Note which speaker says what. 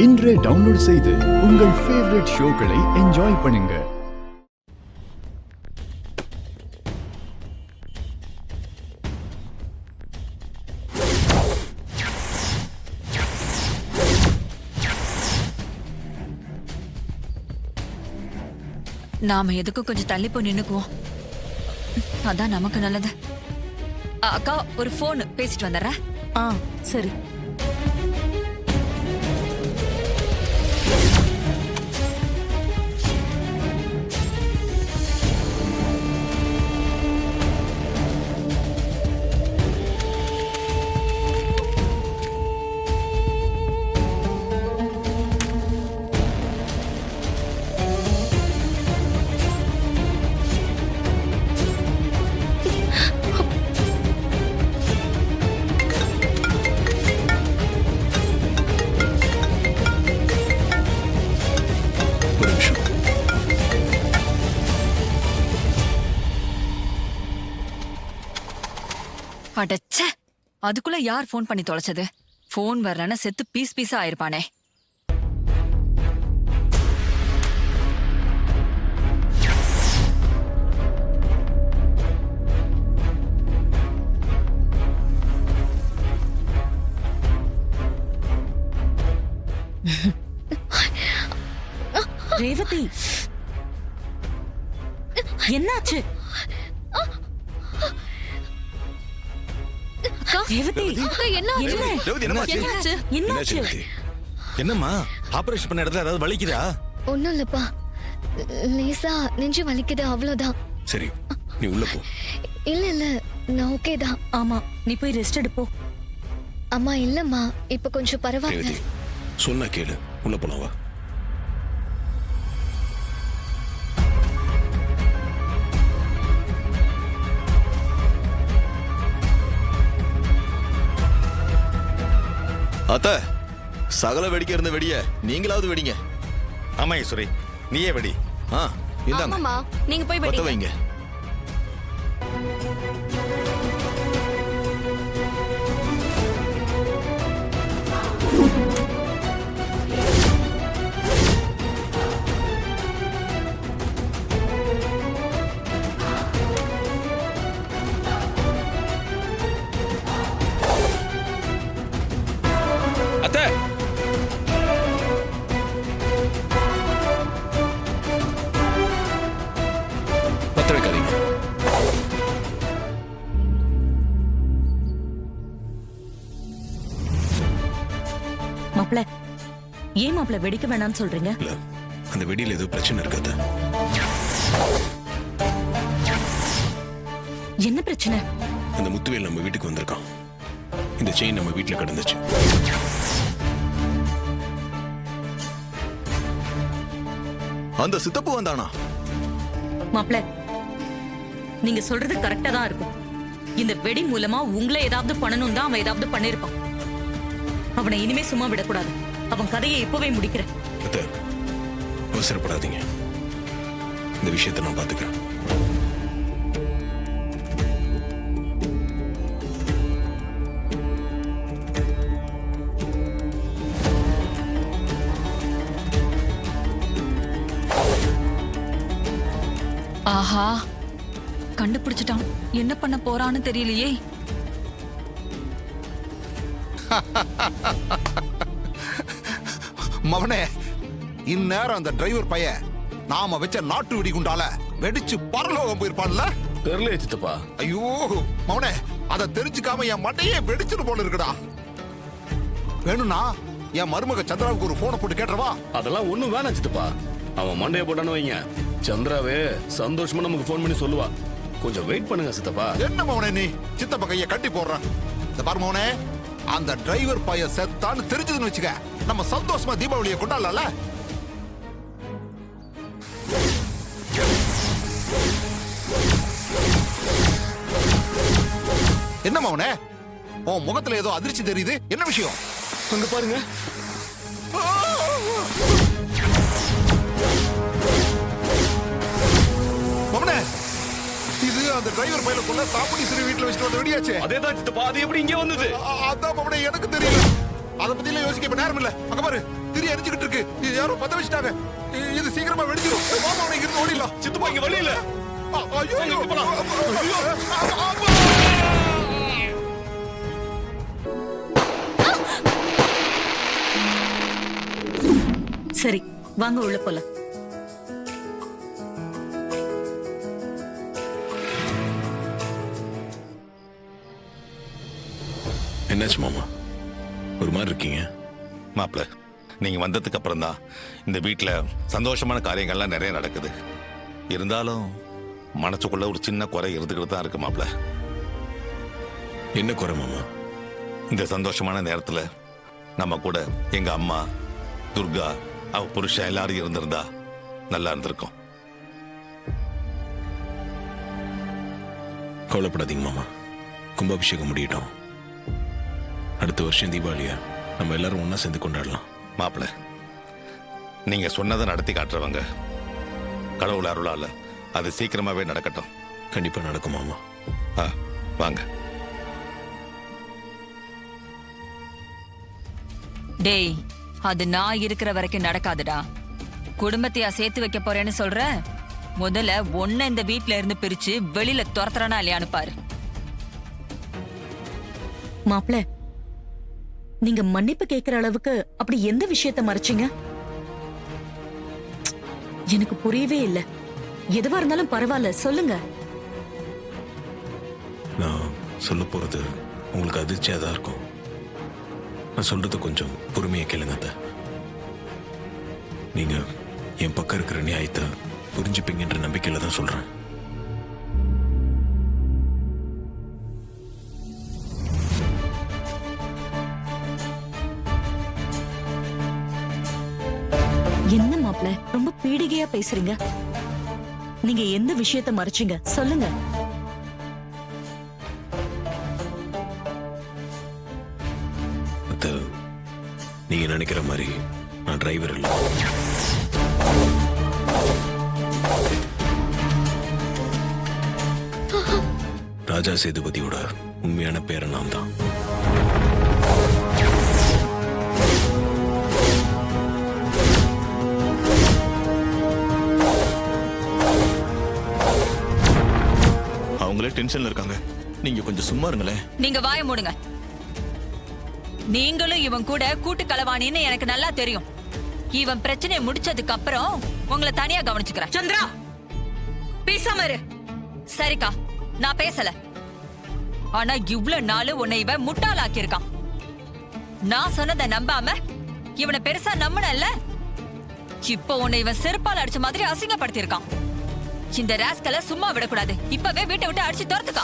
Speaker 1: இன்றே டவுன்லோட் செய்து உங்கள் ஃபேவரட் ஷோக்களை என்ஜாய் பண்ணுங்க.
Speaker 2: நாம எதுக்கும் கொஞ்சம் தள்ளி போய் நின்னுக்குவோம். அதான் நமக்கு நல்லது. அக்கா ஒரு போன் பேசிட்டு வந்துடுறேன்.
Speaker 3: சரி.
Speaker 2: அடச்சே, அதுக்குள்ள யார் போன் பண்ணி தொலைச்சது? போன் வரலன்னா செத்து பீஸ் பீஸா ஆயிருப்பானே.
Speaker 3: ரேவதி, என்னாச்சு?
Speaker 4: என்னம்மா, ஆபரேஷன் பண்ண இடத்துல ஏதாவது வலிக்குதா?
Speaker 5: ஒண்ணும் இல்லப்பா, லேசா நெஞ்சு வலிக்குது, அவ்வளவுதான்.
Speaker 4: சரி, நீ உள்ள போ.
Speaker 5: இல்ல நான் ஓகே தான்.
Speaker 3: ஆமா, நீ போய் ரெஸ்ட் எடுப்போ.
Speaker 5: அம்மா இல்லம்மா, இப்ப கொஞ்சம் பரவாயில்ல.
Speaker 4: சொன்னா கேளு, உள்ள போலாம் வா.
Speaker 6: அத்த, சகல வெடிக்க இருந்த வெடிய நீங்களாவது வெடிங்க.
Speaker 4: ஆமா ஈஸ்வரி, நீயே வெடி.
Speaker 6: இந்தாங்க,
Speaker 2: நீங்க போய்
Speaker 6: பத்த வைங்க.
Speaker 3: மாப்ள, ஏன் மாப்ள வெடிக்க வேணாம்னு சொல்றீங்க?
Speaker 4: இல்ல, அந்த வெடியில ஏதோ பிரச்சனை இருக்காது.
Speaker 3: என்ன பிரச்சனை?
Speaker 4: அந்த முத்துவேல் நம்ம வீட்டுக்கு வந்திருக்கான். இந்த செயின் நம்ம வீட்டுல கிடந்துச்சு.
Speaker 6: அந்த சித்தப்பு வந்தானா?
Speaker 3: மாப்ள, நீங்க சொல்றது கரெக்டா தான் இருக்கும். இந்த வெடி மூலமா உங்களை ஏதாவது பண்ணணும் தான் அவன் ஏதாவது பண்ணிருப்பான். அவனை இனிமே சும்மா விடக்கூடாது. அவன் கதையை இப்பவே முடிக்கிறேன்.
Speaker 4: அவசரப்படாதீங்க, இந்த விஷயத்தை நான் பாத்துக்கிறேன்.
Speaker 2: ஆஹா, கண்டுபிடிச்சிட்டான். என்ன பண்ண போறான்னு தெரியலையே.
Speaker 7: மவனே, இந்நேரம் அந்த டிரைவர் பையன் நாம வச்ச நாட்டு வெடி குண்டால வெடிச்சு பரலோகம் போயிருப்பான்ல.
Speaker 4: தெரியல சித்தப்பா.
Speaker 7: ஐயோ மவனே, அதை தெரிஞ்சுக்காம என் மண்டையே வெடிச்சிட்டு போல இருக்குடா. வேணும்னா என் மருமக சந்திராவுக்கு ஒரு போனை போட்டு கேட்டுறவா?
Speaker 8: அதெல்லாம் ஒண்ணும் வேணாம் சித்தப்பா. அவன் மண்டைய போட்டான்னு வைங்க, சந்திராவே சந்தோஷமா நமக்கு போன் பண்ணி சொல்லுவா. கொஞ்சம் வெயிட் பண்ணுங்க சித்தப்பா.
Speaker 7: என்ன மவனே, நீ சித்தப்பா கைய கட்டி போடுற. இந்த பாரு மவனே, அந்த டிரைவர் பையன் செத்தான்னு தெரிஞ்சதுன்னு வச்சுக்க, நம்ம சந்தோஷமா தீபாவளியை கொண்டாடல. என்ன மவனே, உன் முகத்துல ஏதோ அதிர்ச்சி தெரியுது, என்ன விஷயம்?
Speaker 8: அங்க பாருங்க.
Speaker 7: மவனே, இது அந்த டிரைவர் பையில கொள்ள சாப்பிடி சிறு வீட்டுல வச்சுட்டு வந்த வெடியாச்சு.
Speaker 8: அதேதான் சித்தப்பா, அது எப்படி இங்க வந்தது?
Speaker 7: அதான் மவனே எனக்கு தெரியல. அத பத்தி எல்லாம் யோசிக்க இப்ப நேரம் இல்ல. அங்க பாரு திரி அடிச்சுக்கிட்டு இருக்கு. இது யாரோ பத்த வச்சிட்டாங்க. இது சீக்கிரமா வெடிச்சிரும். மாமா அவனை இங்கிருந்து ஓடிடலாம்.
Speaker 8: சித்தப்பா இங்க வழி இல்ல.
Speaker 7: ஐயோ ஐயோ.
Speaker 3: சரி வாங்க உள்ள போலாம்.
Speaker 4: என்னாச்சு மாமா ஒரு மாதிரி இருக்கீங்க?
Speaker 7: மாப்பிள்ள நீங்க வந்ததுக்கு அப்புறம் தான் இந்த வீட்டுல சந்தோஷமான காரியங்கள்லாம் நிறைய நடக்குது. இருந்தாலும் மனசுக்குள்ள ஒரு சின்ன குறை இருந்துகிட்டு தான் இருக்கு மாப்பிள்ள.
Speaker 4: என்ன குறை மாமா?
Speaker 7: இந்த சந்தோஷமான நேரத்துல நம்ம கூட எங்க அம்மா துர்கா அவ புருஷன் எல்லாரும் இருந்திருந்தா நல்லா இருந்திருக்கும்.
Speaker 4: கவலைப்படாதீங்க மாமா, கும்பாபிஷேகம் முடியட்டும். அடுத்த வருஷம் தீபாவளியா நம்ம எல்லாரும் ஒண்ணா சேர்ந்து கொண்டாடலாம்.
Speaker 7: மாப்பிள்ள நீங்க சொன்னதை நடத்தி காட்டுறவங்க. கடவுள் அருளால அது சீக்கிரமாவே நடக்கட்டும்.
Speaker 4: கண்டிப்பா நடக்கும் மாமா.
Speaker 7: வாங்க.
Speaker 2: டேய், அது நான் இருக்கிற வரைக்கும் நடக்காதுடா. குடும்பத்தையா சேர்த்து வைக்க போறேன்னு சொல்ற? முதல்ல ஒன்ன இந்த வீட்ல இருந்து பிரிச்சு வெளியில துரத்துறானா இல்லையான்னு பாரு.
Speaker 3: மாப்பிள்ள நீங்க மன்னிப்பு கேட்கிற அளவுக்கு அப்படி எந்த விஷயத்த மறைச்சீங்க? எனக்கு புரியவே இல்ல. எதுவா இருந்தாலும் பரவாயில்ல சொல்லுங்க.
Speaker 4: நான் சொல்ல போறது உங்களுக்கு அதிர்ச்சியா தான் இருக்கும். நான் சொல்றது கொஞ்சம் பொறுமையா கேளுங்க அத்தை. நீங்க என் பக்கம் இருக்கிற நியாயத்தை புரிஞ்சுப்பீங்கன்ற நம்பிக்கையில தான் சொல்றேன்.
Speaker 3: என்ன மாப்பிள்ள ரொம்ப பீடிகையா பேசுறீங்க? நீங்க எந்த விஷயத்த மறைச்சீங்க சொல்லுங்க.
Speaker 4: அத்தை, நீங்க நினைக்கிற மாதிரி நான் டிரைவர் இல்லை. ராஜா சேதுபதியோட உண்மையான பேரை நான் தான்.
Speaker 6: அவங்களே டென்ஷன்ல இருக்காங்க. நீங்க கொஞ்சம் சும்மா இருங்களேன்.
Speaker 2: நீங்க வாய மூடுங்க. நீங்களும் இவன் கூட கூட்டு களவாணின்னு எனக்கு நல்லா தெரியும். இவன் பிரச்சனையை முடிச்சதுக்கு அப்புறம் உங்களை தனியா கவனிச்சுக்கிறேன். சந்திரா பேசாம இரு. சரிக்கா, நான் பேசல. ஆனா இவ்வளவு நாள் உன்னை இவன் முட்டாளாக்கி இருக்கான். நான் சொன்னதை நம்பாம இவனை பெருசா நம்பினல்ல, இப்போ உன்னை இவன் செருப்பால் அடிச்ச மாதிரி அசிங்கப்படுத்தி இருக்கான். இந்த ராஸ்கலை சும்மா விடக்கூடாது. இப்பவே வீட்டை விட்டு அடிச்சு துரத்துக்கா.